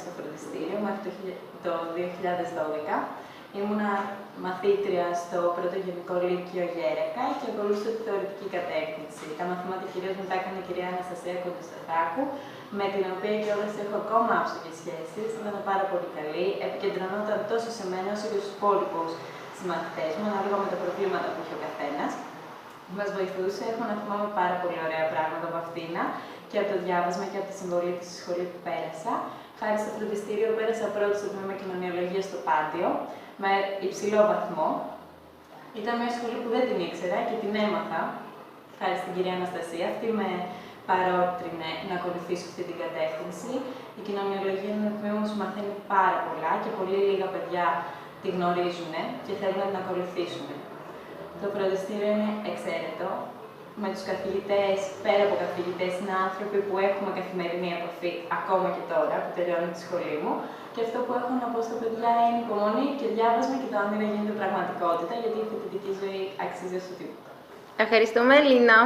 στο φροντιστήριο μέχρι το 2012. Ήμουνα μαθήτρια στο πρώτο γενικό λύκειο Γέρακα και ακολούθησα τη θεωρητική κατεύθυνση. Τα μαθήματα κυρίως μετά έκανε η κυρία Αναστασία Κοντοσταθάκου, με την οποία κιόλας έχω ακόμα άψογες σχέσεις. Ήταν πάρα πολύ καλή, επικεντρωνόταν τόσο σε μένα όσο και στους υπόλοιπους συμμαθητές μου, ανάλογα με τα προβλήματα που είχε ο καθένας. Μας βοηθούσε, έχω να θυμάμαι πάρα πολύ ωραία πράγματα από αυτήν και από το διάβασμα και από τη συμβολή της στη σχολή που πέρασα. Χάρη στο φροντιστήριο πέρασα πρώτη στο τμήμα κοινωνιολογία στο Πάντιο, με υψηλό βαθμό. Ήταν μια σχολή που δεν την ήξερα και την έμαθα, χάρη στην κυρία Αναστασία. Αυτή με παρότρινε να ακολουθήσω αυτή την κατεύθυνση. Η κοινωνιολογία είναι ένα τμήμα που σου μαθαίνει πάρα πολλά και πολύ λίγα παιδιά τη γνωρίζουν και θέλουν να την ακολουθήσουν. Το φροντιστήριο είναι εξαίρετο. Με τους καθηγητές, πέρα από καθηγητές, είναι άνθρωποι που έχουμε καθημερινή επαφή ακόμα και τώρα, που τελειώνω τη σχολή μου. Και αυτό που έχω να πω στα παιδιά είναι υπομονή και διάβασμα και το όνειρο γίνεται πραγματικότητα, γιατί η φοιτητική ζωή αξίζει όσο τίποτα. Ευχαριστούμε, Ελίνα.